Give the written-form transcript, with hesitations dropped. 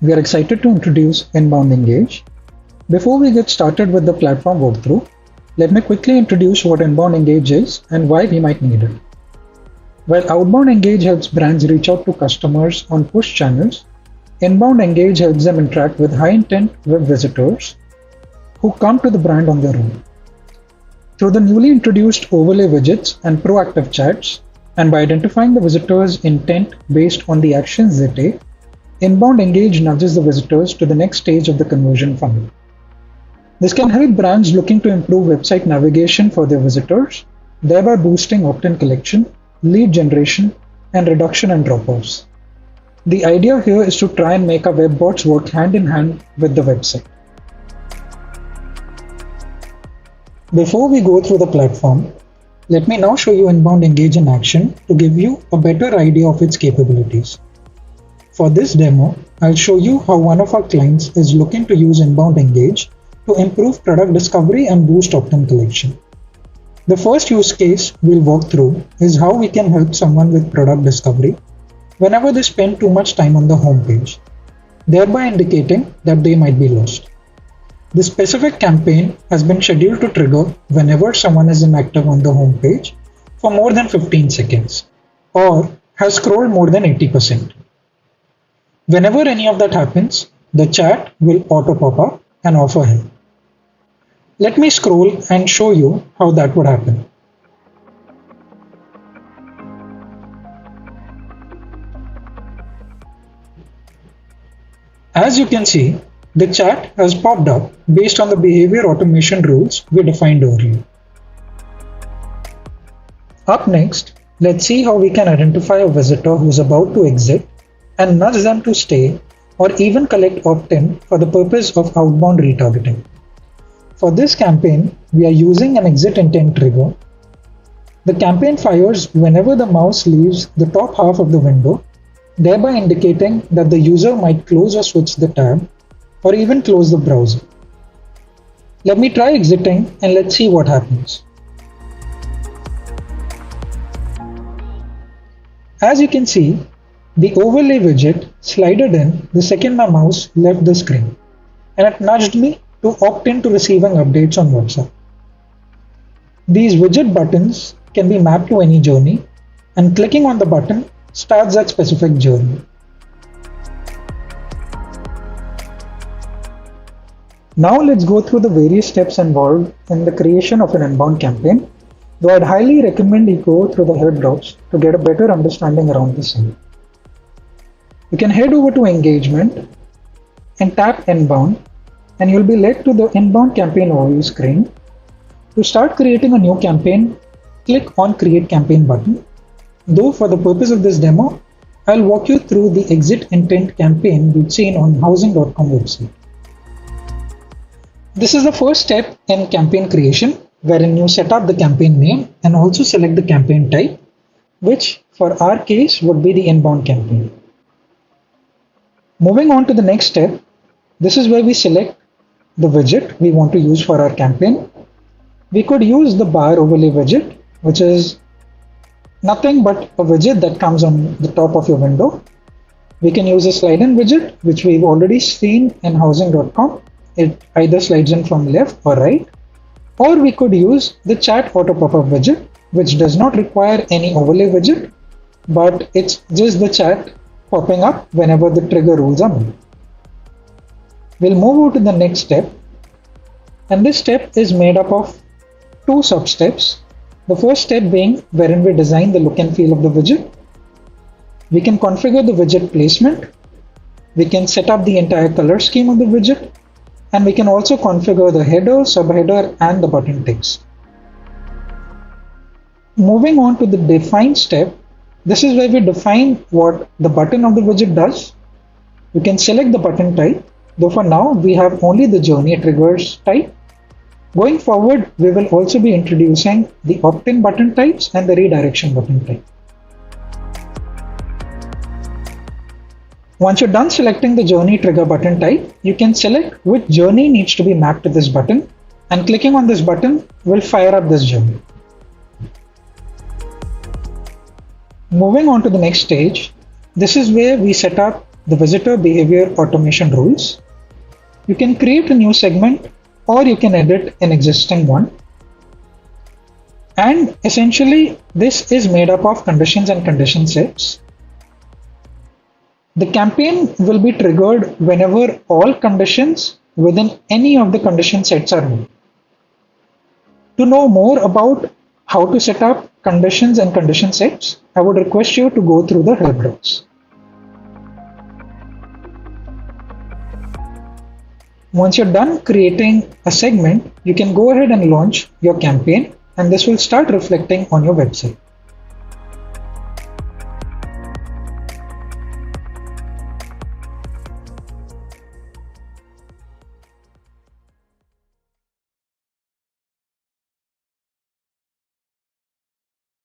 we are excited to introduce Inbound Engage. Before we get started with the platform walkthrough, let me quickly introduce what Inbound Engage is and why we might need it. While Outbound Engage helps brands reach out to customers on push channels, Inbound Engage helps them interact with high-intent web visitors who come to the brand on their own. Through the newly introduced overlay widgets and proactive chats, and by identifying the visitor's intent based on the actions they take, Inbound Engage nudges the visitors to the next stage of the conversion funnel. This can help brands looking to improve website navigation for their visitors, thereby boosting opt-in collection, lead generation, and reduction in drop-offs. The idea here is to try and make our web bots work hand in hand with the website. Before we go through the platform, let me now show you Inbound Engage in action to give you a better idea of its capabilities. For this demo, I'll show you how one of our clients is looking to use Inbound Engage to improve product discovery and boost opt-in collection. The first use case we'll walk through is how we can help someone with product discovery whenever they spend too much time on the homepage, thereby indicating that they might be lost. This specific campaign has been scheduled to trigger whenever someone is inactive on the homepage for more than 15 seconds or has scrolled more than 80%. Whenever any of that happens, the chat will auto pop up and offer help. Let me scroll and show you how that would happen. As you can see, the chat has popped up based on the behavior automation rules we defined earlier. Up next, let's see how we can identify a visitor who is about to exit and nudge them to stay or even collect opt-in for the purpose of outbound retargeting. For this campaign, we are using an exit intent trigger. The campaign fires whenever the mouse leaves the top half of the window, thereby indicating that the user might close or switch the tab or even close the browser. Let me try exiting and let's see what happens. As you can see, the overlay widget slided in the second my mouse left the screen, and it nudged me to opt in to receiving updates on WhatsApp. These widget buttons can be mapped to any journey, and clicking on the button starts that specific journey. Now let's go through the various steps involved in the creation of an inbound campaign, though I'd highly recommend you go through the head drops to get a better understanding around the same. You can head over to Engagement and tap Inbound, and you'll be led to the Inbound Campaign Overview screen. To start creating a new campaign, click on Create Campaign button. Though for the purpose of this demo, I'll walk you through the exit intent campaign we've seen on housing.com website. This is the first step in campaign creation, wherein you set up the campaign name and also select the campaign type, which for our case would be the inbound campaign. Moving on to the next step, this is where we select the widget we want to use for our campaign. We could use the bar overlay widget, which is nothing but a widget that comes on the top of your window. We can use a slide-in widget, which we've already seen in housing.com. It either slides in from left or right, or we could use the chat auto pop-up widget, which does not require any overlay widget, but it's just the chat popping up whenever the trigger rules are met. We'll move over to the next step, and this step is made up of two sub-steps. The first step being wherein we design the look and feel of the widget. We can configure the widget placement. We can set up the entire color scheme of the widget. And we can also configure the header, subheader, and the button text. Moving on to the define step, this is where we define what the button of the widget does. We can select the button type, though for now we have only the journey triggers type. Going forward, we will also be introducing the opt-in button types and the redirection button type. Once you're done selecting the journey trigger button type, you can select which journey needs to be mapped to this button, and clicking on this button will fire up this journey. Moving on to the next stage, this is where we set up the visitor behavior automation rules. You can create a new segment or you can edit an existing one. And essentially, this is made up of conditions and condition sets. The campaign will be triggered whenever all conditions within any of the condition sets are met. To know more about how to set up conditions and condition sets, I would request you to go through the help docs. Once you're done creating a segment, you can go ahead and launch your campaign, and this will start reflecting on your website.